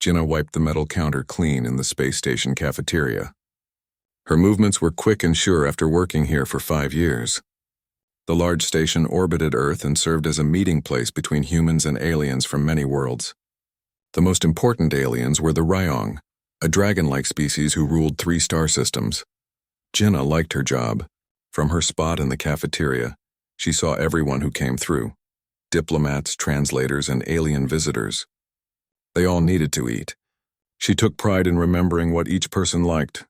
Jenna wiped the metal counter clean in the space station cafeteria. Her movements were quick and sure after working here for 5 years. The large station orbited Earth and served as a meeting place between humans and aliens from many worlds. The most important aliens were the Ryong, a dragon-like species who ruled 3 star systems. Jenna liked her job. From her spot in the cafeteria, she saw everyone who came through: diplomats, translators, and alien visitors. They all needed to eat. She took pride in remembering what each person liked.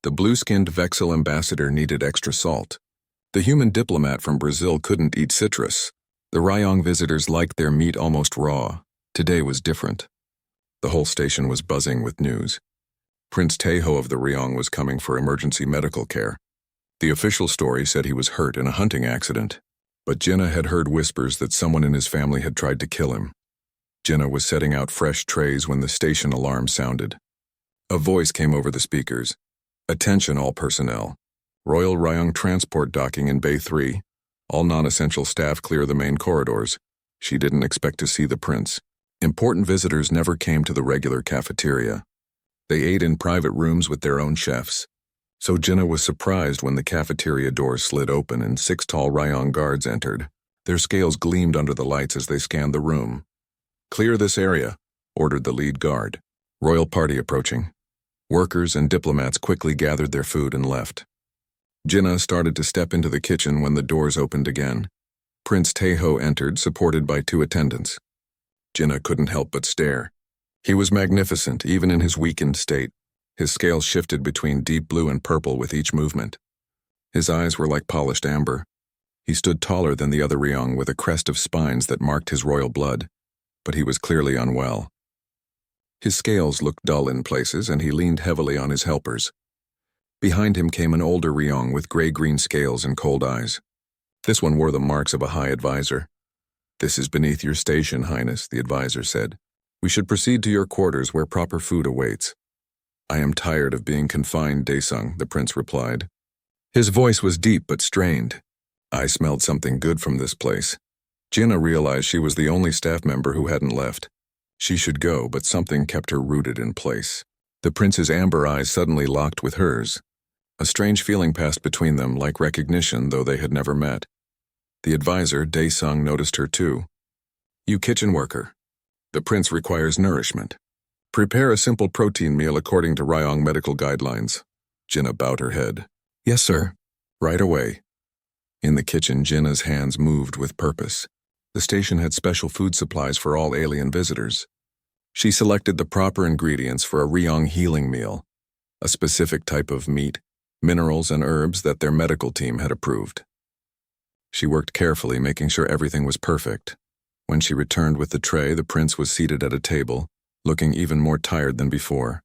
The blue-skinned Vexel ambassador needed extra salt. The human diplomat from Brazil couldn't eat citrus. The Ryong visitors liked their meat almost raw. Today was different. The whole station was buzzing with news. Prince Taeho of the Ryong was coming for emergency medical care. The official story said he was hurt in a hunting accident, but Jenna had heard whispers that someone in his family had tried to kill him. Jenna was setting out fresh trays when the station alarm sounded. A voice came over the speakers. "Attention all personnel. Royal Ryong transport docking in Bay 3. All non-essential staff clear the main corridors." She didn't expect to see the prince. Important visitors never came to the regular cafeteria. They ate in private rooms with their own chefs. So Jenna was surprised when the cafeteria doors slid open and 6 tall Ryong guards entered. Their scales gleamed under the lights as they scanned the room. "Clear this area," ordered the lead guard. Royal party approaching. Workers and diplomats quickly gathered their food and left. Jenna started to step into the kitchen when the doors opened again. Prince Taeho entered, supported by 2 attendants. Jenna couldn't help but stare. He was magnificent, even in his weakened state. His scales shifted between deep blue and purple with each movement. His eyes were like polished amber. He stood taller than the other Ryong with a crest of spines that marked his royal blood, but he was clearly unwell. His scales looked dull in places, and he leaned heavily on his helpers. Behind him came an older Ryong with gray-green scales and cold eyes. This one wore the marks of a high advisor. "This is beneath your station, Highness," the advisor said. "We should proceed to your quarters where proper food awaits." "I am tired of being confined, Daesung," the prince replied. His voice was deep but strained. "I smelled something good from this place." Jenna realized she was the only staff member who hadn't left. She should go, but something kept her rooted in place. The prince's amber eyes suddenly locked with hers. A strange feeling passed between them, like recognition, though they had never met. The advisor, Daesung, noticed her too. "You kitchen worker. The prince requires nourishment. Prepare a simple protein meal according to Ryong medical guidelines." Jenna bowed her head. "Yes, sir." "Right away." In the kitchen, Jenna's hands moved with purpose. The station had special food supplies for all alien visitors. She selected the proper ingredients for a Ryong healing meal, a specific type of meat, minerals, and herbs that their medical team had approved. She worked carefully, making sure everything was perfect. When she returned with the tray, the prince was seated at a table, looking even more tired than before.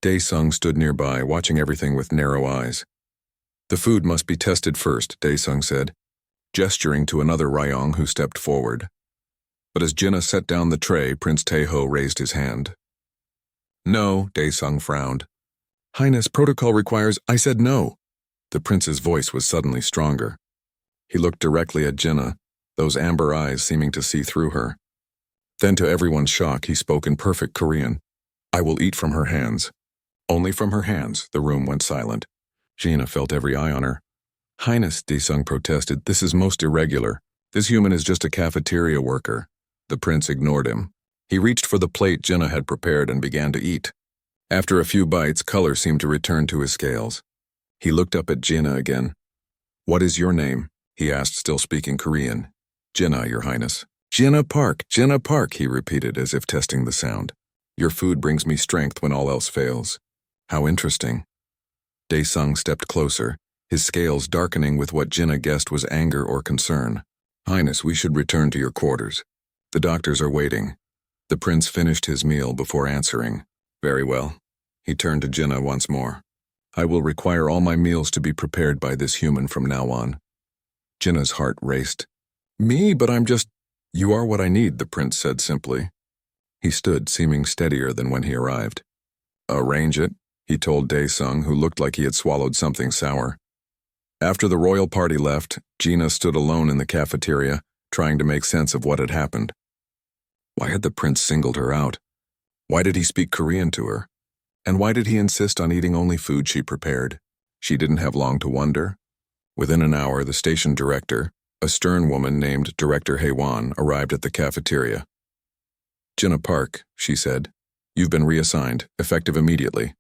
Daesung stood nearby, watching everything with narrow eyes. "The food must be tested first," Daesung said, gesturing to another Ryong who stepped forward. But as Jenna set down the tray, Prince Taeho raised his hand. "No," Daesung frowned. "Highness, protocol requires—" "I said no." The prince's voice was suddenly stronger. He looked directly at Jenna, those amber eyes seeming to see through her. Then, to everyone's shock, he spoke in perfect Korean. "I will eat from her hands." Only from her hands. The room went silent. Jenna felt every eye on her. "Highness," Daesung protested, "this is most irregular. This human is just a cafeteria worker." The prince ignored him. He reached for the plate Jenna had prepared and began to eat. After a few bites, color seemed to return to his scales. He looked up at Jenna again. "What is your name?" he asked, still speaking Korean. "Jenna, Your Highness." Jenna Park, he repeated as if testing the sound. "Your food brings me strength when all else fails." "How interesting." Daesung stepped closer, his scales darkening with what Jenna guessed was anger or concern. "Highness, we should return to your quarters. The doctors are waiting." The prince finished his meal before answering. "Very well." He turned to Jenna once more. "I will require all my meals to be prepared by this human from now on." Jenna's heart raced. "Me? But I'm just—" "You are what I need," the prince said simply. He stood, seeming steadier than when he arrived. "Arrange it," he told Daesung, who looked like he had swallowed something sour. After the royal party left, Jenna stood alone in the cafeteria, trying to make sense of what had happened. Why had the prince singled her out? Why did he speak Korean to her? And why did he insist on eating only food she prepared? She didn't have long to wonder. Within an hour, the station director, a stern woman named Director Haewon, arrived at the cafeteria. "Jenna Park," she said. "You've been reassigned, effective immediately."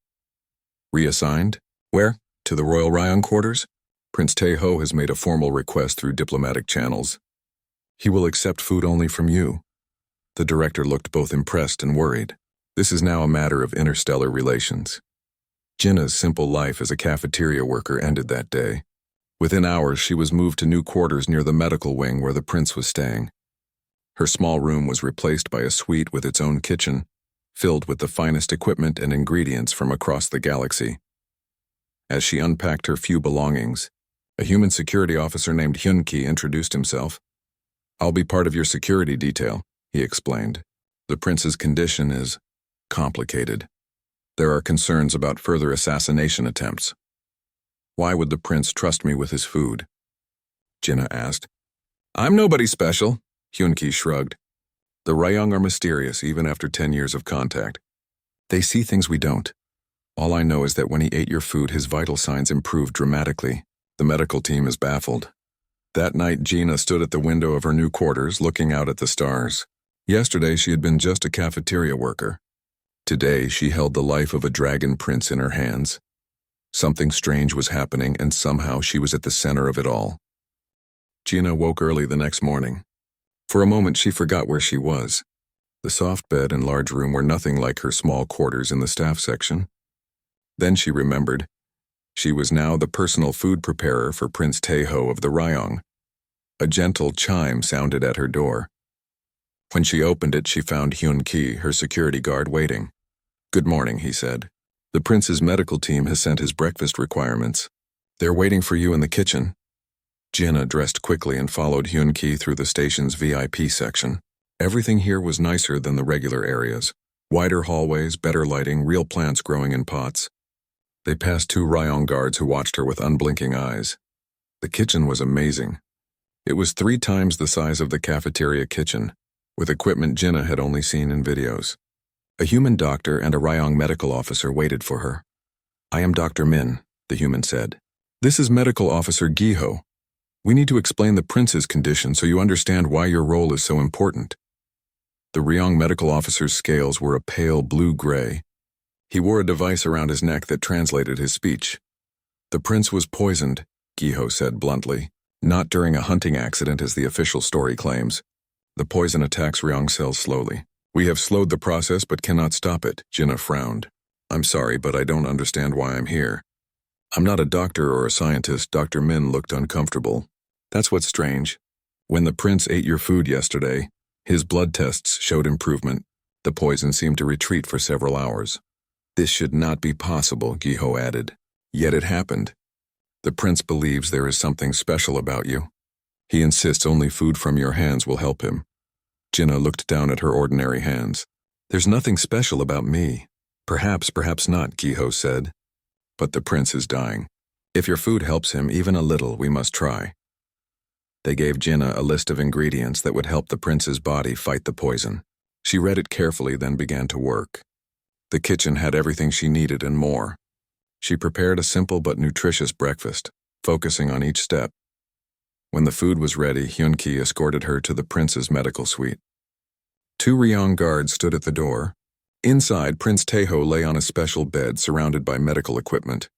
"Reassigned? Where? To the Royal Ryong quarters? Prince Tae-ho has made a formal request through diplomatic channels. He will accept food only from you." The director looked both impressed and worried. This is now a matter of interstellar relations. Jenna's simple life as a cafeteria worker ended that day. Within hours, she was moved to new quarters near the medical wing where the prince was staying. Her small room was replaced by a suite with its own kitchen, filled with the finest equipment and ingredients from across the galaxy. As she unpacked her few belongings, a human security officer named Hyun-ki introduced himself. "I'll be part of your security detail," he explained. "The prince's condition is complicated. There are concerns about further assassination attempts." "Why would the prince trust me with his food?" Jenna asked. "I'm nobody special," Hyun-ki shrugged. "The Ryong are mysterious even after 10 years of contact. They see things we don't. All I know is that when he ate your food, his vital signs improved dramatically. The medical team is baffled." That night, Jenna stood at the window of her new quarters, looking out at the stars. Yesterday, she had been just a cafeteria worker. Today, she held the life of a dragon prince in her hands. Something strange was happening, and somehow she was at the center of it all. Jenna woke early the next morning. For a moment, she forgot where she was. The soft bed and large room were nothing like her small quarters in the staff section. Then she remembered. She was now the personal food preparer for Prince Tae-ho of the Ryong. A gentle chime sounded at her door. When she opened it, she found Hyun-ki, her security guard, waiting. "Good morning," he said. "The prince's medical team has sent his breakfast requirements. They're waiting for you in the kitchen." Jenna dressed quickly and followed Hyun-ki through the station's VIP section. Everything here was nicer than the regular areas. Wider hallways, better lighting, real plants growing in pots. They passed 2 Ryong guards who watched her with unblinking eyes. The kitchen was amazing. It was 3 times the size of the cafeteria kitchen, with equipment Jenna had only seen in videos. A human doctor and a Ryong medical officer waited for her. "I am Dr. Min," the human said. "This is Medical Officer Gi-ho. We need to explain the prince's condition so you understand why your role is so important." The Ryong medical officer's scales were a pale blue-gray. He wore a device around his neck that translated his speech. "The prince was poisoned," Gi-ho said bluntly. "Not during a hunting accident as the official story claims. The poison attacks Ryong cells slowly. We have slowed the process but cannot stop it," Jenna frowned. "I'm sorry, but I don't understand why I'm here." "I'm not a doctor or a scientist." Dr. Min looked uncomfortable. "That's what's strange. When the prince ate your food yesterday, his blood tests showed improvement. The poison seemed to retreat for several hours." "This should not be possible," Gi-ho added. "Yet it happened. The prince believes there is something special about you. He insists only food from your hands will help him." Jenna looked down at her ordinary hands. "There's nothing special about me." Perhaps not," Gi-ho said. "But the prince is dying. If your food helps him even a little, we must try." They gave Jenna a list of ingredients that would help the prince's body fight the poison. She read it carefully, then began to work. The kitchen had everything she needed and more. She prepared a simple but nutritious breakfast, focusing on each step. When the food was ready, Hyun-ki escorted her to the prince's medical suite. 2 Ryong guards stood at the door. Inside, Prince Tae-ho lay on a special bed surrounded by medical equipment.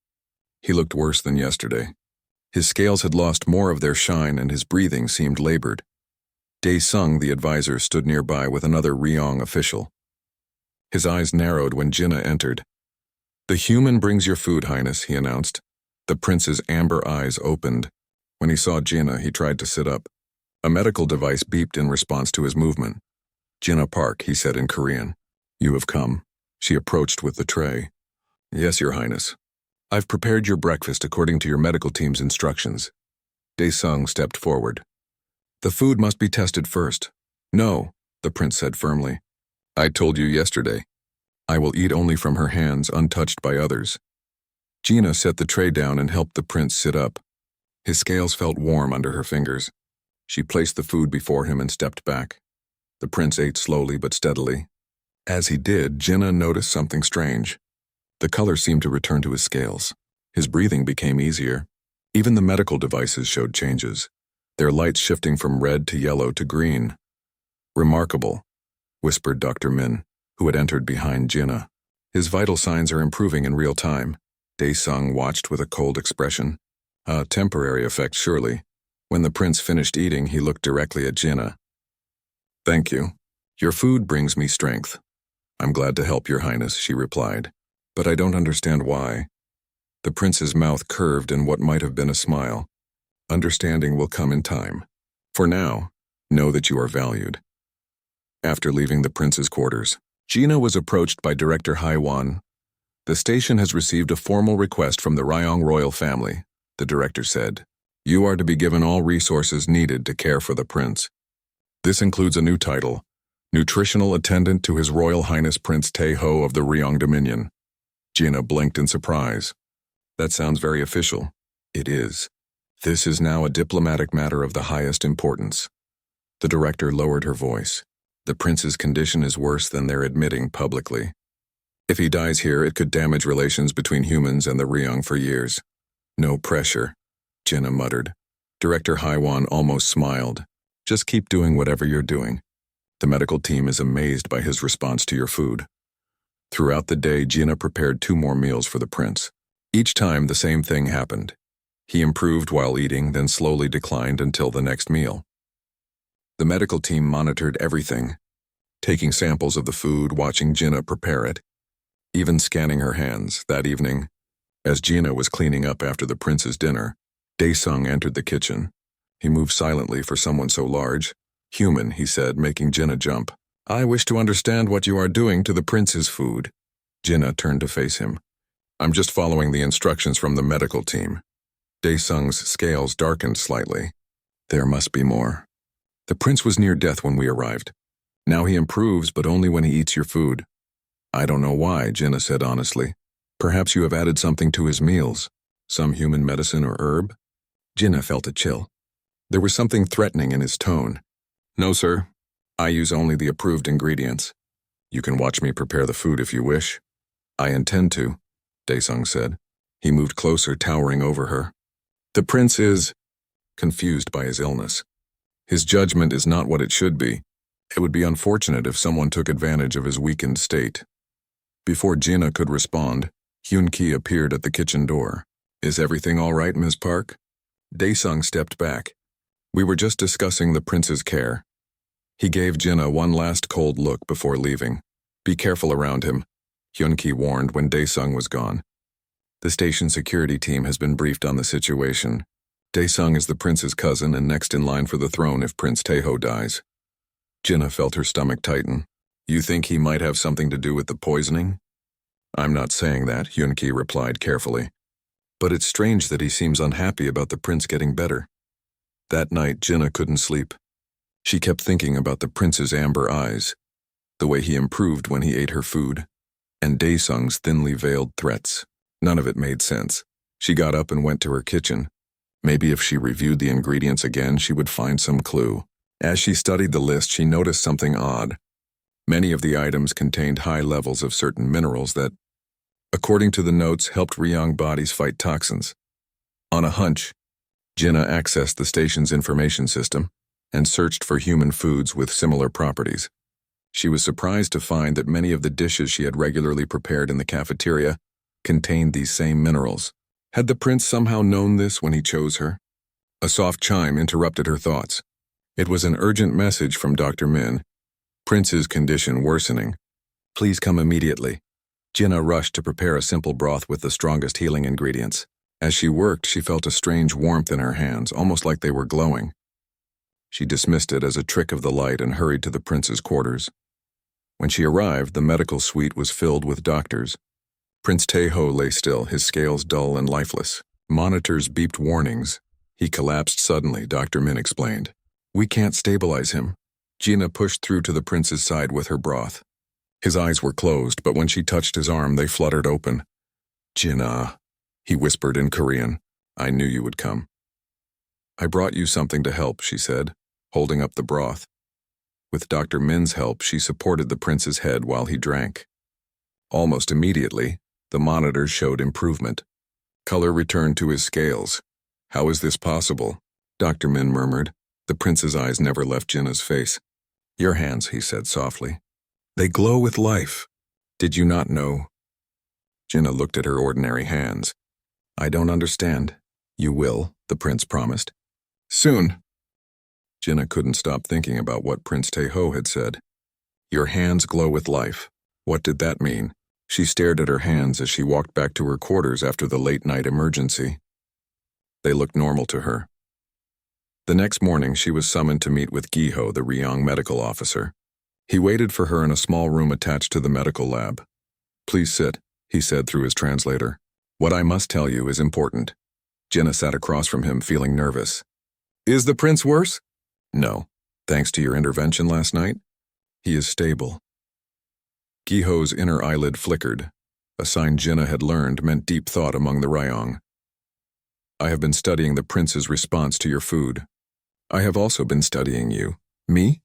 He looked worse than yesterday. His scales had lost more of their shine and his breathing seemed labored. Dae-sung, the advisor, stood nearby with another Ryong official. His eyes narrowed when Jenna entered. "The human brings your food, Highness," he announced. The prince's amber eyes opened. When he saw Jenna, he tried to sit up. A medical device beeped in response to his movement. "Jenna Park," he said in Korean. "You have come." She approached with the tray. "Yes, Your Highness. I've prepared your breakfast according to your medical team's instructions." Dae-sung stepped forward. "The food must be tested first." "No," the prince said firmly. "I told you yesterday. I will eat only from her hands, untouched by others." Jenna set the tray down and helped the prince sit up. His scales felt warm under her fingers. She placed the food before him and stepped back. The prince ate slowly but steadily. As he did, Jenna noticed something strange. The color seemed to return to his scales. His breathing became easier. Even the medical devices showed changes, their lights shifting from red to yellow to green. "Remarkable," whispered Dr. Min, who had entered behind Jenna. "His vital signs are improving in real time." Dae-sung watched with a cold expression. "A temporary effect, surely." When the prince finished eating, he looked directly at Jenna. "Thank you. Your food brings me strength." "I'm glad to help, Your Highness," she replied. "But I don't understand why." The prince's mouth curved in what might have been a smile. "Understanding will come in time. For now, know that you are valued." After leaving the prince's quarters, Gina was approached by Director Haiwan. "The station has received a formal request from the Ryong royal family," the director said. "You are to be given all resources needed to care for the prince. This includes a new title, Nutritional Attendant to His Royal Highness Prince Tae-ho of the Ryong Dominion." Gina blinked in surprise. "That sounds very official." "It is. This is now a diplomatic matter of the highest importance." The director lowered her voice. "The prince's condition is worse than they're admitting publicly. If he dies here, it could damage relations between humans and the Ryong for years." "No pressure," Jenna muttered. Director Haiwan almost smiled. "Just keep doing whatever you're doing. The medical team is amazed by his response to your food." Throughout the day, Jenna prepared 2 more meals for the prince. Each time, the same thing happened. He improved while eating, then slowly declined until the next meal. The medical team monitored everything, taking samples of the food, watching Jenna prepare it, even scanning her hands. That evening, as Jenna was cleaning up after the prince's dinner, Dae-sung entered the kitchen. He moved silently for someone so large. "Human," he said, making Jenna jump. "I wish to understand what you are doing to the prince's food." Jenna turned to face him. "I'm just following the instructions from the medical team." Dae-sung's scales darkened slightly. "There must be more. The prince was near death when we arrived. Now he improves, but only when he eats your food." "I don't know why," Jenna said honestly. "Perhaps you have added something to his meals, some human medicine or herb?" Jenna felt a chill. There was something threatening in his tone. "No, sir. I use only the approved ingredients. You can watch me prepare the food if you wish." "I intend to," Dae-sung said. He moved closer, towering over her. "The prince is confused by his illness. His judgment is not what it should be. It would be unfortunate if someone took advantage of his weakened state." Before Jenna could respond, Hyun-ki appeared at the kitchen door. "Is everything all right, Ms. Park?" Dae-sung stepped back. "We were just discussing the prince's care." He gave Jenna one last cold look before leaving. "Be careful around him," Hyun-ki warned when Dae-sung was gone. "The station security team has been briefed on the situation. Dae-sung is the prince's cousin and next in line for the throne if Prince Tae-ho dies." Jenna felt her stomach tighten. "You think he might have something to do with the poisoning?" "I'm not saying that," Hyun-ki replied carefully. "But it's strange that he seems unhappy about the prince getting better." That night, Jenna couldn't sleep. She kept thinking about the prince's amber eyes, the way he improved when he ate her food, and Dae-sung's thinly veiled threats. None of it made sense. She got up and went to her kitchen. Maybe if she reviewed the ingredients again, she would find some clue. As she studied the list, she noticed something odd. Many of the items contained high levels of certain minerals that, according to the notes, helped Ryong bodies fight toxins. On a hunch, Jenna accessed the station's information system and searched for human foods with similar properties. She was surprised to find that many of the dishes she had regularly prepared in the cafeteria contained these same minerals. Had the prince somehow known this when he chose her? A soft chime interrupted her thoughts. It was an urgent message from Dr. Min. "Prince's condition worsening. Please come immediately." Jenna rushed to prepare a simple broth with the strongest healing ingredients. As she worked, she felt a strange warmth in her hands, almost like they were glowing. She dismissed it as a trick of the light and hurried to the prince's quarters. When she arrived, the medical suite was filled with doctors. Prince Tae-ho lay still, his scales dull and lifeless. Monitors beeped warnings. "He collapsed suddenly," Dr. Min explained. "We can't stabilize him." Gina pushed through to the prince's side with her broth. His eyes were closed, but when she touched his arm, they fluttered open. "Jenna," he whispered in Korean. "I knew you would come." "I brought you something to help," she said, holding up the broth. With Dr. Min's help, she supported the prince's head while he drank. Almost immediately, the monitors showed improvement. Color returned to his scales. How is this possible? Dr. Min murmured. The prince's eyes never left Jenna's face. Your hands, he said softly. They glow with life. Did you not know? Jenna looked at her ordinary hands. I don't understand. You will, the prince promised. Soon. Jenna couldn't stop thinking about what Prince Taeho had said. Your hands glow with life. What did that mean? She stared at her hands as she walked back to her quarters after the late-night emergency. They looked normal to her. The next morning, she was summoned to meet with Giho, the Ryong medical officer. He waited for her in a small room attached to the medical lab. Please sit, he said through his translator. What I must tell you is important. Jenna sat across from him, feeling nervous. Is the prince worse? No. Thanks to your intervention last night, he is stable. Giho's inner eyelid flickered. A sign Jenna had learned meant deep thought among the Ryong. I have been studying the prince's response to your food. I have also been studying you. Me?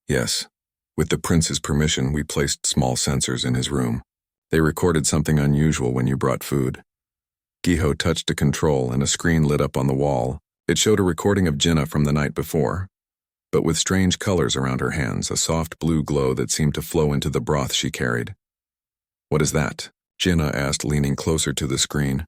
Yes. With the prince's permission, we placed small sensors in his room. They recorded something unusual when you brought food. Giho touched a control and a screen lit up on the wall. It showed a recording of Jenna from the night before, but with strange colors around her hands, a soft blue glow that seemed to flow into the broth she carried. What is that? Jenna asked, leaning closer to the screen.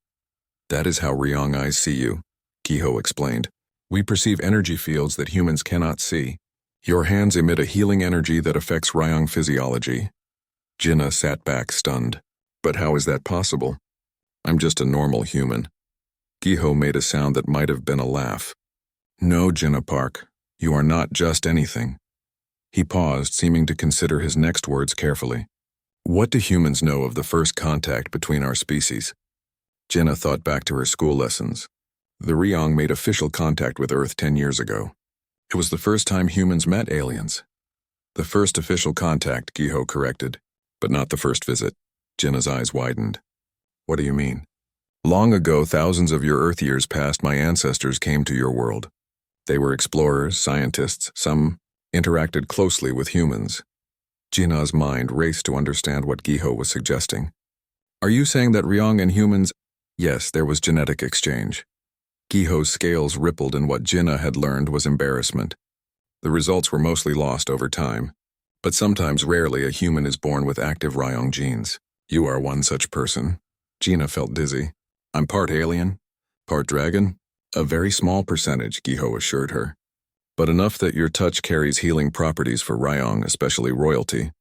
That is how Ryong eyes see you, Giho explained. We perceive energy fields that humans cannot see. Your hands emit a healing energy that affects Ryong physiology. Jenna sat back, stunned. But how is that possible? I'm just a normal human. Giho made a sound that might have been a laugh. No, Jenna Park, you are not just anything. He paused, seeming to consider his next words carefully. What do humans know of the first contact between our species? Jenna thought back to her school lessons. The Ryong made official contact with Earth 10 years ago. It was the first time humans met aliens. The first official contact, Giho corrected, but not the first visit. Jenna's eyes widened. What do you mean? Long ago, thousands of your Earth years past, my ancestors came to your world. They were explorers, scientists, some interacted closely with humans. Jenna's mind raced to understand what Giho was suggesting. Are you saying that Ryong and humans... Yes, there was genetic exchange. Giho's scales rippled, and what Jenna had learned was embarrassment. The results were mostly lost over time, but sometimes, rarely, a human is born with active Ryong genes. You are one such person. Jenna felt dizzy. I'm part alien, part dragon. A very small percentage, Giho assured her, but enough that your touch carries healing properties for Ryong, especially royalty.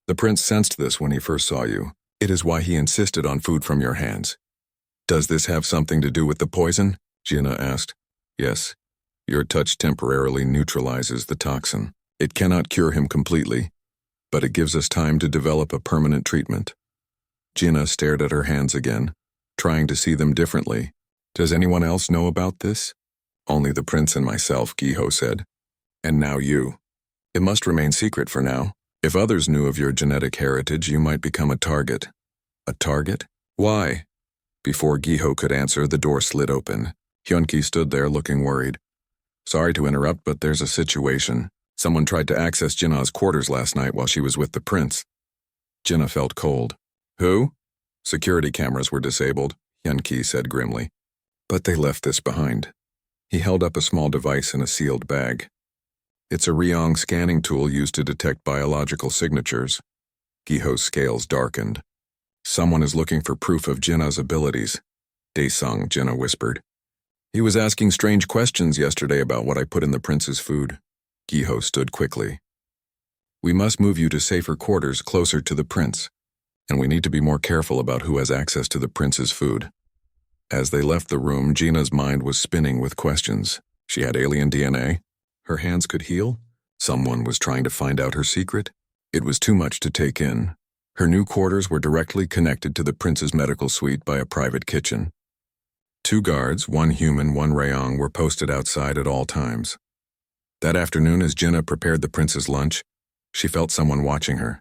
The prince sensed this when he first saw you. It is why he insisted on food from your hands. Does this have something to do with the poison? Jenna asked. Yes. Your touch temporarily neutralizes the toxin. It cannot cure him completely, but it gives us time to develop a permanent treatment. Jenna stared at her hands again, trying to see them differently. Does anyone else know about this? Only the prince and myself, Giho said. And now you. It must remain secret for now. If others knew of your genetic heritage, you might become a target. A target? Why? Before Giho could answer, the door slid open. Hyunki stood there looking worried. Sorry to interrupt, but there's a situation. Someone tried to access Jenna's quarters last night while she was with the prince. Jenna felt cold. Who? Security cameras were disabled, Hyunki said grimly. But they left this behind. He held up a small device in a sealed bag. It's a Ryong scanning tool used to detect biological signatures. Giho's scales darkened. Someone is looking for proof of Jenna's abilities. Daesung, Jenna whispered. He was asking strange questions yesterday about what I put in the prince's food. Giho stood quickly. We must move you to safer quarters closer to the prince, and we need to be more careful about who has access to the prince's food. As they left the room, Jenna's mind was spinning with questions. She had alien DNA. Her hands could heal. Someone was trying to find out her secret. It was too much to take in. Her new quarters were directly connected to the prince's medical suite by a private kitchen. 2 guards, 1 human, 1 Ryong, were posted outside at all times. That afternoon, as Jenna prepared the prince's lunch, she felt someone watching her.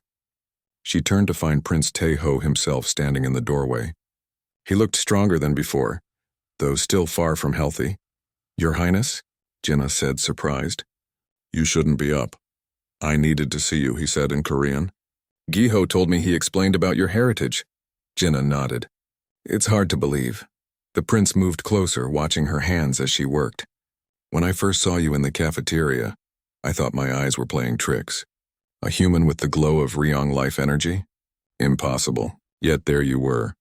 She turned to find Prince Taeho himself standing in the doorway. He looked stronger than before, though still far from healthy. Your Highness? Jenna said, surprised. You shouldn't be up. I needed to see you, he said in Korean. Giho told me he explained about your heritage. Jenna nodded. It's hard to believe. The prince moved closer, watching her hands as she worked. When I first saw you in the cafeteria, I thought my eyes were playing tricks. A human with the glow of Ryong life energy? Impossible. Yet there you were.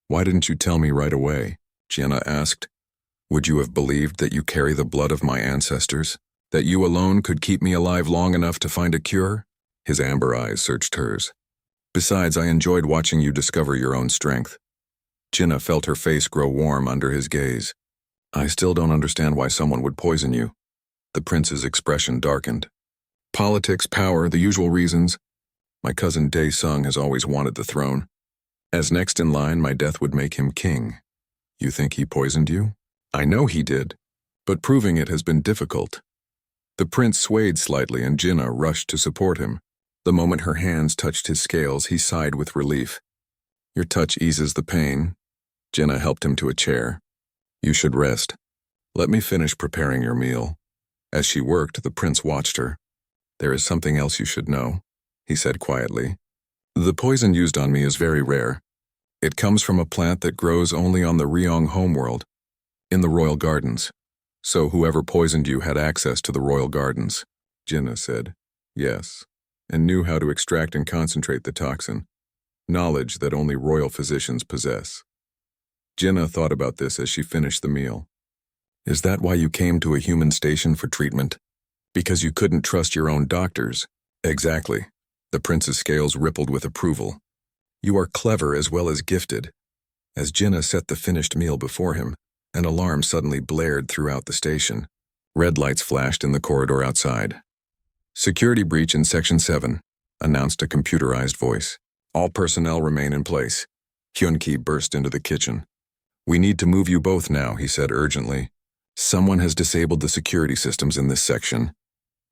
Why didn't you tell me right away? Jenna asked. Would you have believed that you carry the blood of my ancestors? That you alone could keep me alive long enough to find a cure? His amber eyes searched hers. Besides, I enjoyed watching you discover your own strength. Jenna felt her face grow warm under his gaze. I still don't understand why someone would poison you. The prince's expression darkened. Politics, power, the usual reasons. My cousin Dae-sung has always wanted the throne. As next in line, my death would make him king. You think he poisoned you? I know he did, but proving it has been difficult. The prince swayed slightly and Jenna rushed to support him. The moment her hands touched his scales, he sighed with relief. Your touch eases the pain. Jenna helped him to a chair. You should rest. Let me finish preparing your meal. As she worked, the prince watched her. There is something else you should know, he said quietly. The poison used on me is very rare. It comes from a plant that grows only on the Ryong homeworld, in the royal gardens. So whoever poisoned you had access to the royal gardens. Jenna said, yes, and knew how to extract and concentrate the toxin, knowledge that only royal physicians possess. Jenna thought about this as she finished the meal. Is that why you came to a human station for treatment? Because you couldn't trust your own doctors? Exactly. The prince's scales rippled with approval. You are clever as well as gifted. As Jenna set the finished meal before him, an alarm suddenly blared throughout the station. Red lights flashed in the corridor outside. Security breach in Section 7, announced a computerized voice. All personnel remain in place. Hyun-ki burst into the kitchen. We need to move you both now, he said urgently. Someone has disabled the security systems in this section.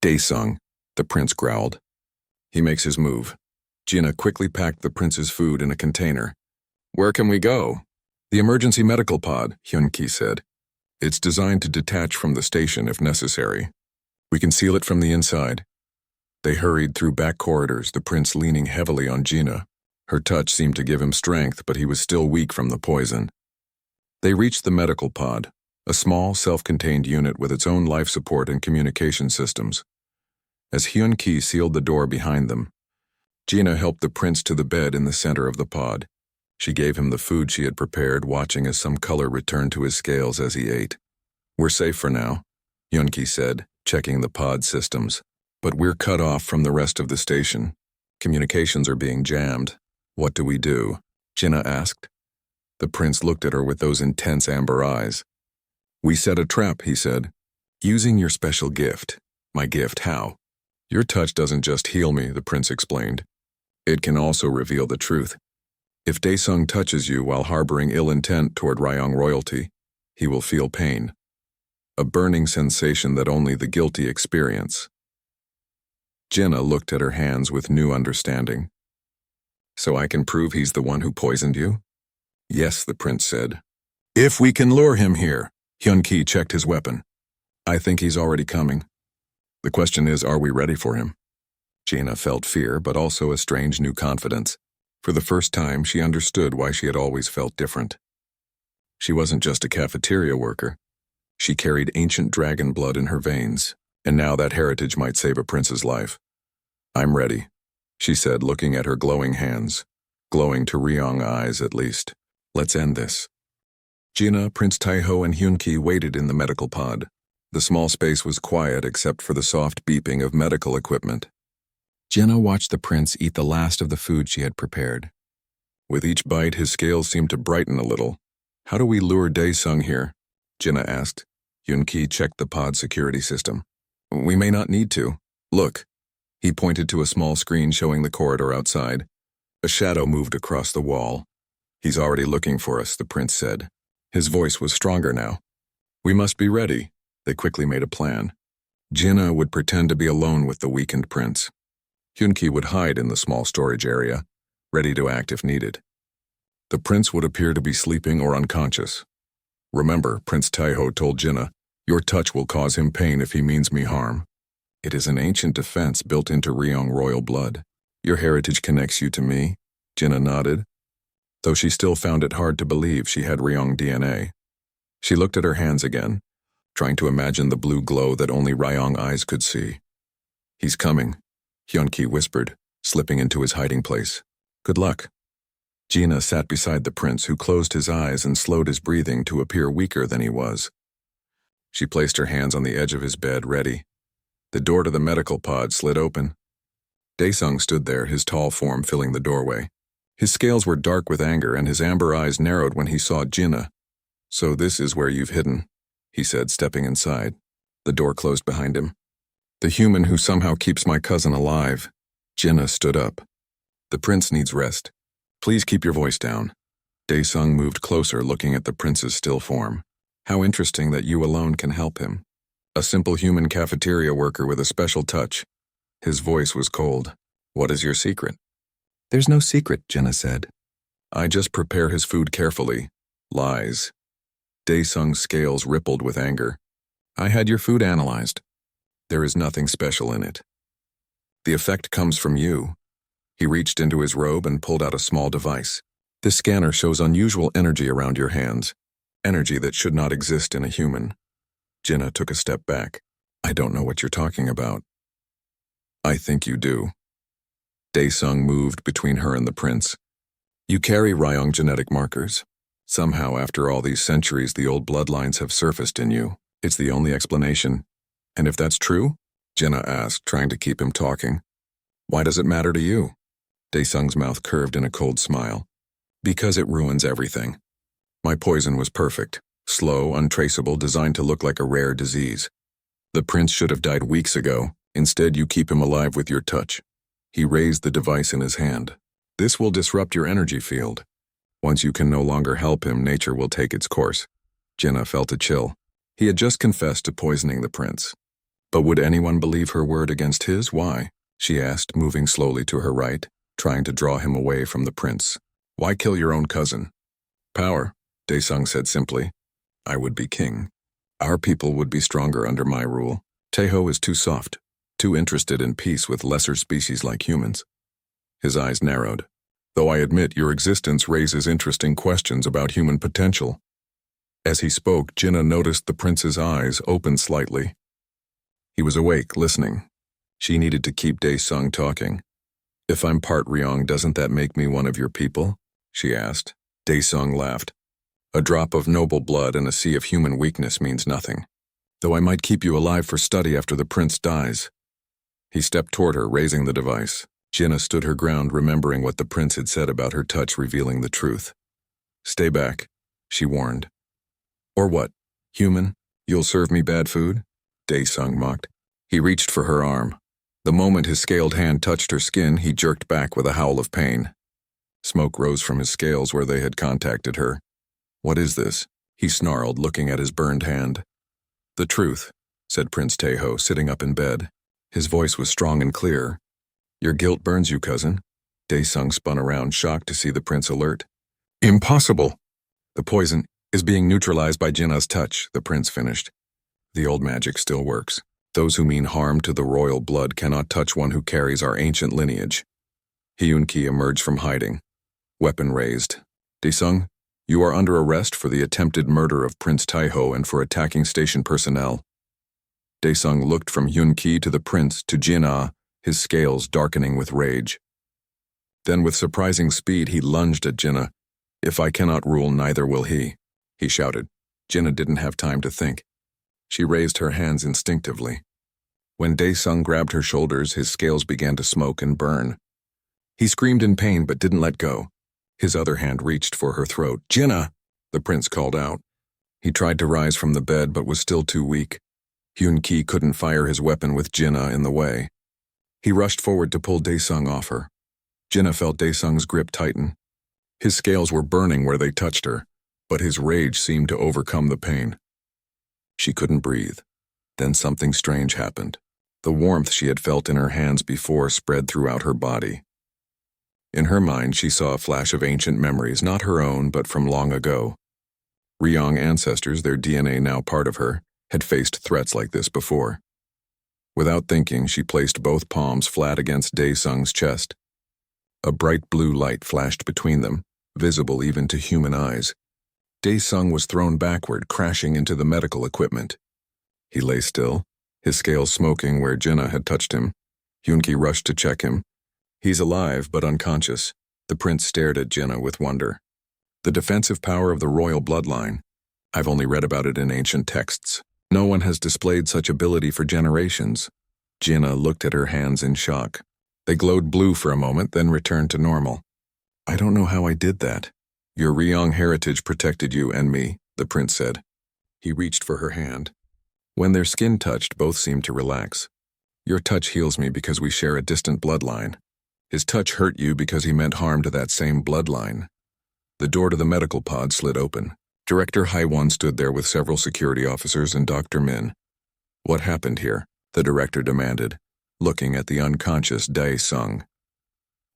Dae-sung, the prince growled. He makes his move. Jenna quickly packed the prince's food in a container. Where can we go? The emergency medical pod, Hyun-ki said. It's designed to detach from the station if necessary. We can seal it from the inside. They hurried through back corridors, the prince leaning heavily on Jenna. Her touch seemed to give him strength, but he was still weak from the poison. They reached the medical pod, a small, self-contained unit with its own life support and communication systems. As Hyun-ki sealed the door behind them, Jenna helped the prince to the bed in the center of the pod. She gave him the food she had prepared, watching as some color returned to his scales as he ate. We're safe for now, Hyun-ki said, checking the pod systems. But we're cut off from the rest of the station. Communications are being jammed. What do we do? Jenna asked. The prince looked at her with those intense amber eyes. We set a trap, he said. Using your special gift. My gift, how? Your touch doesn't just heal me, the prince explained. It can also reveal the truth. If Dae-sung touches you while harboring ill intent toward Ryong royalty, he will feel pain. A burning sensation that only the guilty experience. Jenna looked at her hands with new understanding. So I can prove he's the one who poisoned you? Yes, the prince said. If we can lure him here. Hyun-ki checked his weapon. I think he's already coming. The question is, are we ready for him? Jenna felt fear, but also a strange new confidence. For the first time, she understood why she had always felt different. She wasn't just a cafeteria worker. She carried ancient dragon blood in her veins, and now that heritage might save a prince's life. I'm ready, she said, looking at her glowing hands. Glowing to Ryong eyes, at least. Let's end this. Jenna, Prince Taeho, and Hyun-ki waited in the medical pod. The small space was quiet except for the soft beeping of medical equipment. Jenna watched the prince eat the last of the food she had prepared. With each bite, his scales seemed to brighten a little. How do we lure Dae-sung here? Jenna asked. Hyun-ki checked the pod security system. We may not need to. Look. He pointed to a small screen showing the corridor outside. A shadow moved across the wall. He's already looking for us, the prince said. His voice was stronger now. We must be ready. They quickly made a plan. Jenna would pretend to be alone with the weakened prince. Hyun-ki would hide in the small storage area, ready to act if needed. The prince would appear to be sleeping or unconscious. Remember, Prince Taeho told Jenna, your touch will cause him pain if he means me harm. It is an ancient defense built into Ryong royal blood. Your heritage connects you to me, Jenna nodded, though she still found it hard to believe she had Ryong DNA. She looked at her hands again, trying to imagine the blue glow that only Ryong eyes could see. He's coming, Hyunki whispered, slipping into his hiding place. Good luck. Jenna sat beside the prince, who closed his eyes and slowed his breathing to appear weaker than he was. She placed her hands on the edge of his bed, ready. The door to the medical pod slid open. Daesung stood there, his tall form filling the doorway. His scales were dark with anger and his amber eyes narrowed when he saw Jenna. So this is where you've hidden, he said, stepping inside. The door closed behind him. The human who somehow keeps my cousin alive. Jenna stood up. The prince needs rest. Please keep your voice down. Daesung moved closer, looking at the prince's still form. How interesting that you alone can help him. A simple human cafeteria worker with a special touch. His voice was cold. What is your secret? There's no secret, Jenna said. I just prepare his food carefully. Lies. Daesung's scales rippled with anger. I had your food analyzed. There is nothing special in it. The effect comes from you. He reached into his robe and pulled out a small device. This scanner shows unusual energy around your hands. Energy that should not exist in a human. Jenna took a step back. I don't know what you're talking about. I think you do. Daesung moved between her and the prince. You carry Ryong genetic markers. Somehow, after all these centuries, the old bloodlines have surfaced in you. It's the only explanation. And if that's true? Jenna asked, trying to keep him talking. Why does it matter to you? Daesung's mouth curved in a cold smile. Because it ruins everything. My poison was perfect. Slow, untraceable, designed to look like a rare disease. The prince should have died weeks ago. Instead, you keep him alive with your touch. He raised the device in his hand. This will disrupt your energy field. Once you can no longer help him, nature will take its course. Jenna felt a chill. He had just confessed to poisoning the prince. But would anyone believe her word against his? Why? She asked, moving slowly to her right, trying to draw him away from the prince. Why kill your own cousin? Power, Daesung said simply. I would be king. Our people would be stronger under my rule. Taeho is too soft, too interested in peace with lesser species like humans. His eyes narrowed. Though I admit your existence raises interesting questions about human potential. As he spoke, Jenna noticed the prince's eyes open slightly. He was awake, listening. She needed to keep Daesung talking. If I'm part Ryong, doesn't that make me one of your people? She asked. Daesung laughed. A drop of noble blood in a sea of human weakness means nothing. Though I might keep you alive for study after the prince dies. He stepped toward her, raising the device. Jenna stood her ground, remembering what the prince had said about her touch revealing the truth. Stay back, she warned. Or what? Human? You'll serve me bad food? Daesung mocked. He reached for her arm. The moment his scaled hand touched her skin, he jerked back with a howl of pain. Smoke rose from his scales where they had contacted her. What is this? He snarled, looking at his burned hand. The truth, said Prince Taeho, sitting up in bed. His voice was strong and clear. Your guilt burns you, cousin. Daesung spun around, shocked to see the prince alert. Impossible! The poison is being neutralized by Jenna's touch, the prince finished. The old magic still works. Those who mean harm to the royal blood cannot touch one who carries our ancient lineage. Hyunki emerged from hiding, weapon raised. Daesung, you are under arrest for the attempted murder of Prince Taeho and for attacking station personnel. Daesung looked from Hyunki to the prince to Jenna, his scales darkening with rage. Then with surprising speed he lunged at Jenna. If I cannot rule, neither will he shouted. Jenna didn't have time to think. She raised her hands instinctively. When Daesung grabbed her shoulders, his scales began to smoke and burn. He screamed in pain but didn't let go. His other hand reached for her throat. Jenna! The prince called out. He tried to rise from the bed but was still too weak. Hyunki couldn't fire his weapon with Jenna in the way. He rushed forward to pull Daesung off her. Jenna felt Daesung's grip tighten. His scales were burning where they touched her, but his rage seemed to overcome the pain. She couldn't breathe. Then something strange happened. The warmth she had felt in her hands before spread throughout her body. In her mind, she saw a flash of ancient memories, not her own, but from long ago. Ryong ancestors, their DNA now part of her, had faced threats like this before. Without thinking, she placed both palms flat against Dae-sung's chest. A bright blue light flashed between them, visible even to human eyes. Dae-sung was thrown backward, crashing into the medical equipment. He lay still, his scales smoking where Jenna had touched him. Hyun-ki rushed to check him. He's alive, but unconscious. The prince stared at Jenna with wonder. The defensive power of the royal bloodline. I've only read about it in ancient texts. No one has displayed such ability for generations. Jenna looked at her hands in shock. They glowed blue for a moment, then returned to normal. I don't know how I did that. Your Ryong heritage protected you and me, the prince said. He reached for her hand. When their skin touched, both seemed to relax. Your touch heals me because we share a distant bloodline. His touch hurt you because he meant harm to that same bloodline. The door to the medical pod slid open. Director Haiwon stood there with several security officers and Dr. Min. What happened here? The director demanded, looking at the unconscious Dae-sung.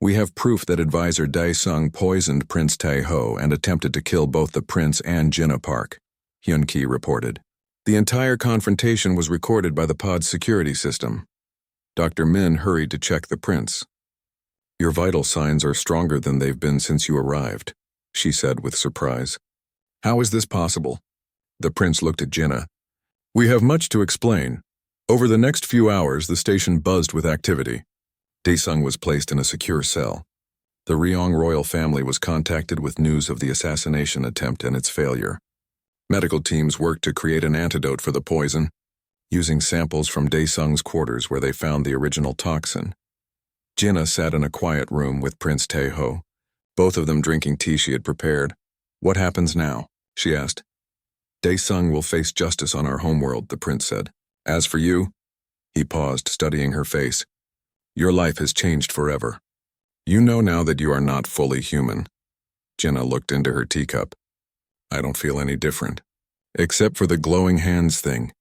We have proof that advisor Dae-sung poisoned Prince Tae-ho and attempted to kill both the prince and Jenna Park, Hyun-ki reported. The entire confrontation was recorded by the pod's security system. Dr. Min hurried to check the prince. Your vital signs are stronger than they've been since you arrived, she said with surprise. How is this possible? The prince looked at Jenna. We have much to explain. Over the next few hours, the station buzzed with activity. Dae-sung was placed in a secure cell. The Ryong royal family was contacted with news of the assassination attempt and its failure. Medical teams worked to create an antidote for the poison, using samples from Dae-sung's quarters where they found the original toxin. Jenna sat in a quiet room with Prince Tae-ho, both of them drinking tea she had prepared. What happens now? She asked. Dae-sung will face justice on our homeworld, the prince said. As for you, he paused, studying her face. Your life has changed forever. You know now that you are not fully human. Jenna looked into her teacup. I don't feel any different. Except for the glowing hands thing.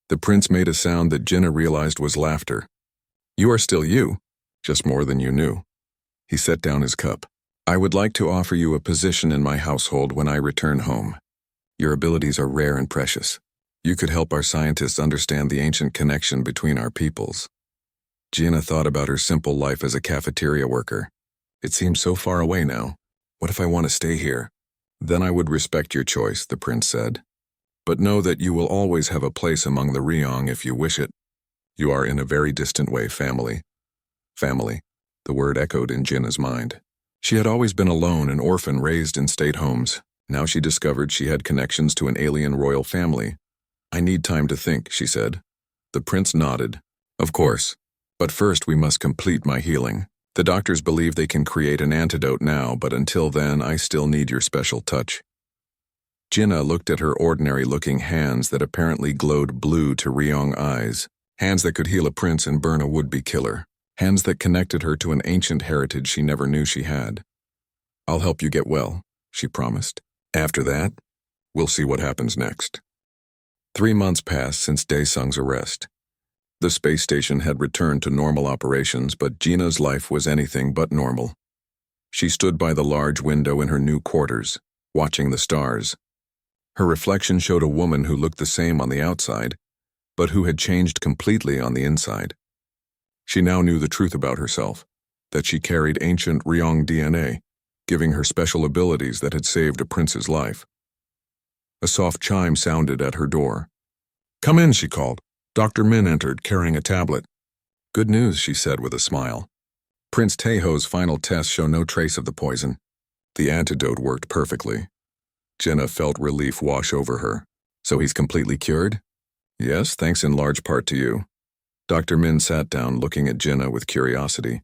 The prince made a sound that Jenna realized was laughter. You are still you, just more than you knew. He set down his cup. I would like to offer you a position in my household when I return home. Your abilities are rare and precious. You could help our scientists understand the ancient connection between our peoples. Jenna thought about her simple life as a cafeteria worker. It seems so far away now. What if I want to stay here? Then I would respect your choice, the prince said. But know that you will always have a place among the Ryong if you wish it. You are in a very distant way family. Family, the word echoed in Jenna's mind. She had always been alone, an orphan raised in state homes. Now she discovered she had connections to an alien royal family. I need time to think, she said. The prince nodded. Of course. But first we must complete my healing. The doctors believe they can create an antidote now, but until then I still need your special touch. Jenna looked at her ordinary-looking hands that apparently glowed blue to Ryong eyes. Hands that could heal a prince and burn a would-be killer. Hands that connected her to an ancient heritage she never knew she had. I'll help you get well, she promised. After that, we'll see what happens next. 3 months passed since Dae-sung's arrest. The space station had returned to normal operations, but Jenna's life was anything but normal. She stood by the large window in her new quarters, watching the stars. Her reflection showed a woman who looked the same on the outside, but who had changed completely on the inside. She now knew the truth about herself, that she carried ancient Ryong DNA, giving her special abilities that had saved a prince's life. A soft chime sounded at her door. Come in, she called. Dr. Min entered, carrying a tablet. Good news, she said with a smile. Prince Taeho's final tests show no trace of the poison. The antidote worked perfectly. Jenna felt relief wash over her. So he's completely cured? Yes, thanks in large part to you. Dr. Min sat down, looking at Jenna with curiosity.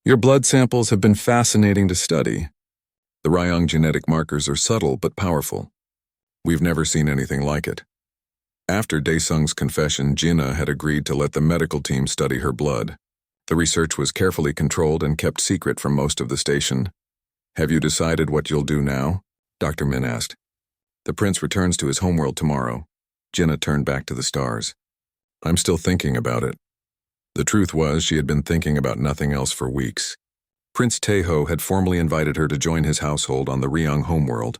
Your blood samples have been fascinating to study. The Ryong genetic markers are subtle but powerful. We've never seen anything like it. After Dae-sung's confession, Jenna had agreed to let the medical team study her blood. The research was carefully controlled and kept secret from most of the station. Have you decided what you'll do now? Dr. Min asked. The prince returns to his homeworld tomorrow. Jenna turned back to the stars. I'm still thinking about it. The truth was, she had been thinking about nothing else for weeks. Prince Tae-ho had formally invited her to join his household on the Ryong homeworld.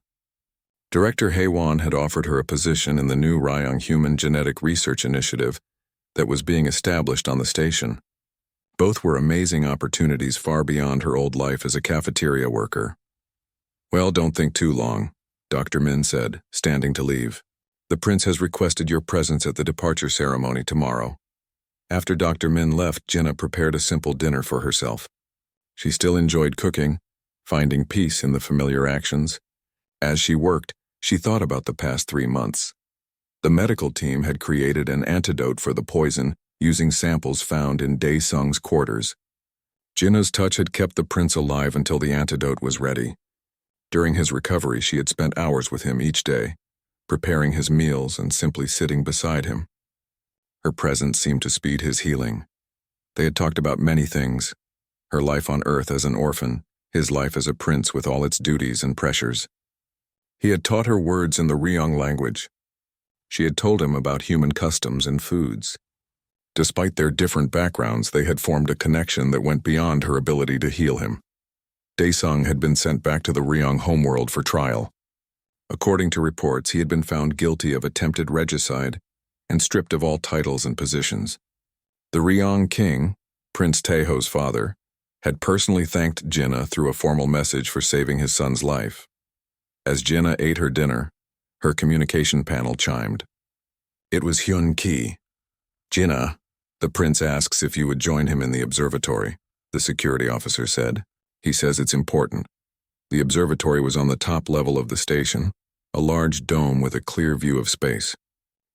Director Haewon had offered her a position in the new Ryong Human Genetic Research Initiative, that was being established on the station. Both were amazing opportunities far beyond her old life as a cafeteria worker. Well, don't think too long, Dr. Min said, standing to leave. The prince has requested your presence at the departure ceremony tomorrow. After Dr. Min left, Jenna prepared a simple dinner for herself. She still enjoyed cooking, finding peace in the familiar actions. As she worked, she thought about the past 3 months. The medical team had created an antidote for the poison using samples found in Dae-sung's quarters. Jenna's touch had kept the prince alive until the antidote was ready. During his recovery, she had spent hours with him each day, preparing his meals and simply sitting beside him. Her presence seemed to speed his healing. They had talked about many things: her life on Earth as an orphan, his life as a prince with all its duties and pressures. He had taught her words in the Ryong language. She had told him about human customs and foods. Despite their different backgrounds, they had formed a connection that went beyond her ability to heal him. Dae-sung had been sent back to the Ryong homeworld for trial. According to reports, he had been found guilty of attempted regicide and stripped of all titles and positions. The Ryong king, Prince Taeho's father, had personally thanked Jenna through a formal message for saving his son's life. As Jenna ate her dinner, her communication panel chimed. It was Hyun Ki. Jenna, the prince asks if you would join him in the observatory, the security officer said. He says it's important. The observatory was on the top level of the station, a large dome with a clear view of space.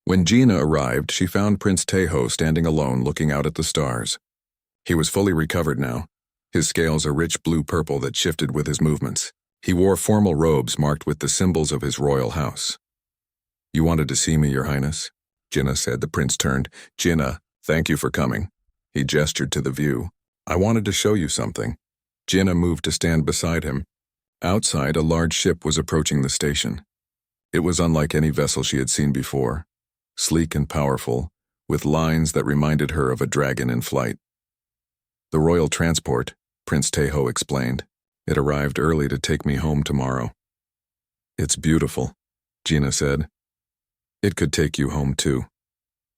When Jenna arrived, she found Prince Taeho standing alone looking out at the stars. He was fully recovered now, his scales a rich blue-purple that shifted with his movements. He wore formal robes marked with the symbols of his royal house. You wanted to see me, Your Highness? Jenna said. The prince turned. Jenna, thank you for coming. He gestured to the view. I wanted to show you something. Jenna moved to stand beside him. Outside, a large ship was approaching the station. It was unlike any vessel she had seen before, sleek and powerful, with lines that reminded her of a dragon in flight. The royal transport, Prince Taeho explained. It arrived early to take me home tomorrow. It's beautiful, Jenna said. It could take you home too,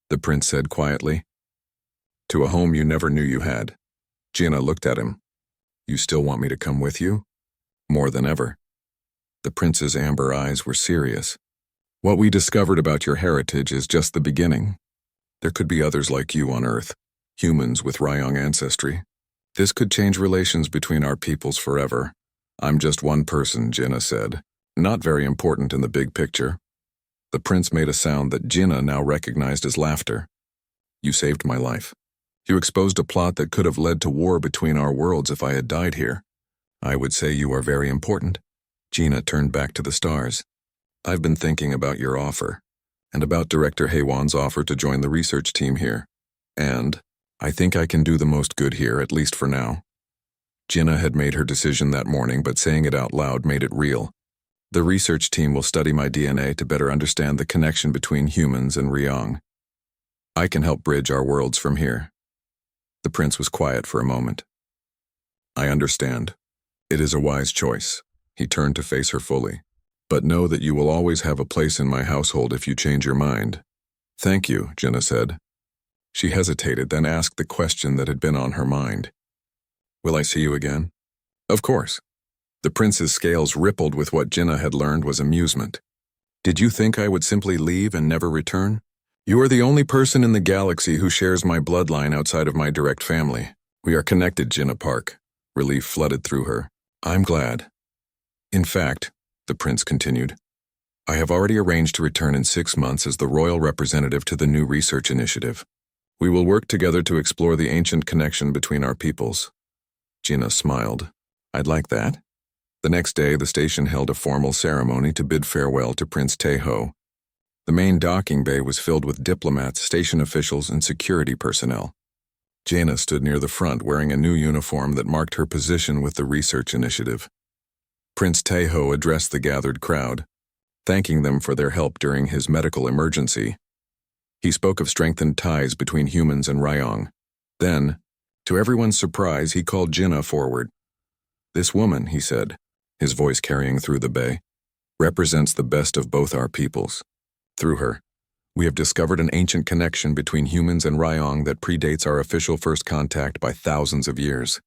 the prince said quietly. To a home you never knew you had. Jenna looked at him. You still want me to come with you? More than ever. The prince's amber eyes were serious. What we discovered about your heritage is just the beginning. There could be others like you on Earth, humans with Ryong ancestry. This could change relations between our peoples forever. I'm just one person, Jenna said. Not very important in the big picture. The prince made a sound that Jenna now recognized as laughter. You saved my life. You exposed a plot that could have led to war between our worlds if I had died here. I would say you are very important. Jenna turned back to the stars. I've been thinking about your offer, and about Director Haewon's offer to join the research team here. And I think I can do the most good here, at least for now. Jenna had made her decision that morning, but saying it out loud made it real. The research team will study my DNA to better understand the connection between humans and Ryong. I can help bridge our worlds from here. The prince was quiet for a moment. I understand. It is a wise choice. He turned to face her fully. But know that you will always have a place in my household if you change your mind. Thank you, Jenna said. She hesitated, then asked the question that had been on her mind. Will I see you again? Of course. The prince's scales rippled with what Jenna had learned was amusement. Did you think I would simply leave and never return? You are the only person in the galaxy who shares my bloodline outside of my direct family. We are connected, Jenna Park. Relief flooded through her. I'm glad. In fact, the prince continued, I have already arranged to return in 6 months as the royal representative to the new research initiative. We will work together to explore the ancient connection between our peoples. Jenna smiled. I'd like that. The next day, the station held a formal ceremony to bid farewell to Prince Taeho. The main docking bay was filled with diplomats, station officials, and security personnel. Jenna stood near the front wearing a new uniform that marked her position with the research initiative. Prince Taeho addressed the gathered crowd, thanking them for their help during his medical emergency. He spoke of strengthened ties between humans and Ryong. Then, to everyone's surprise, he called Jenna forward. This woman, he said, his voice carrying through the bay, represents the best of both our peoples. Through her, We have discovered an ancient connection between humans and Ryong that predates our official first contact by thousands of years.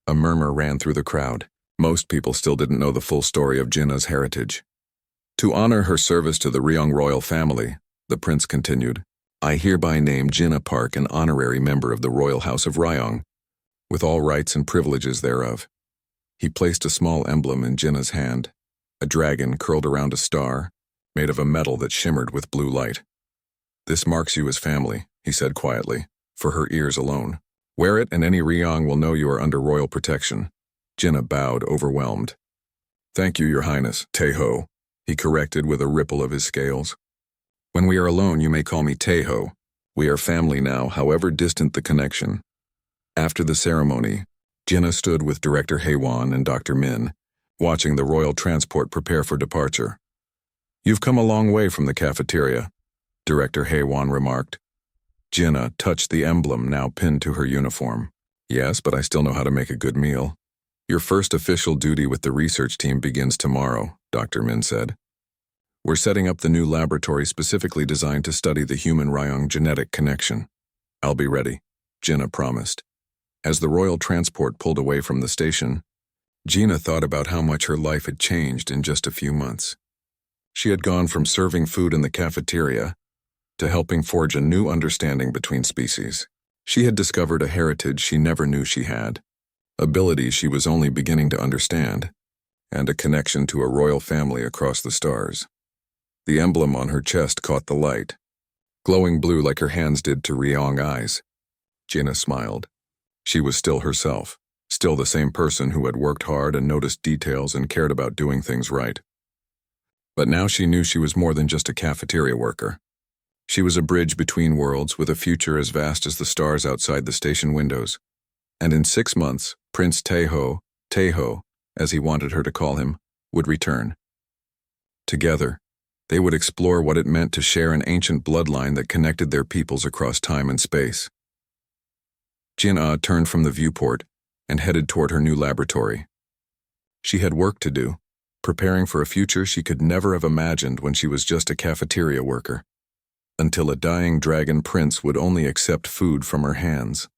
A murmur ran through the crowd. Most people still didn't know the full story of Jenna's heritage. To honor her service to the Ryong royal family, the prince continued, I hereby name Jenna Park an honorary member of the royal house of Ryong, with all rights and privileges thereof. He placed a small emblem in Jenna's hand, a dragon curled around a star, made of a metal that shimmered with blue light. This marks you as family, he said quietly, for her ears alone. Wear it and any Ryong will know you are under royal protection. Jenna bowed, overwhelmed. Thank you, your highness, Taeho, he corrected with a ripple of his scales. When we are alone, you may call me Taeho. We are family now, however distant the connection. After the ceremony, Jenna stood with Director Haewon and Dr. Min, watching the royal transport prepare for departure. You've come a long way from the cafeteria, Director Haewon remarked. Jenna touched the emblem now pinned to her uniform. Yes, but I still know how to make a good meal. Your first official duty with the research team begins tomorrow, Dr. Min said. We're setting up the new laboratory specifically designed to study the human-Ryong genetic connection. I'll be ready, Jenna promised. As the royal transport pulled away from the station, Jenna thought about how much her life had changed in just a few months. She had gone from serving food in the cafeteria to helping forge a new understanding between species. She had discovered a heritage she never knew she had, abilities she was only beginning to understand, and a connection to a royal family across the stars. The emblem on her chest caught the light, glowing blue like her hands did to Ryong eyes. Jenna smiled. She was still herself, still the same person who had worked hard and noticed details and cared about doing things right. But now she knew she was more than just a cafeteria worker. She was a bridge between worlds with a future as vast as the stars outside the station windows. And in 6 months, Prince Taeho, as he wanted her to call him, would return. Together, they would explore what it meant to share an ancient bloodline that connected their peoples across time and space. Jin-ah turned from the viewport and headed toward her new laboratory. She had work to do, preparing for a future she could never have imagined when she was just a cafeteria worker, until a dying dragon prince would only accept food from her hands.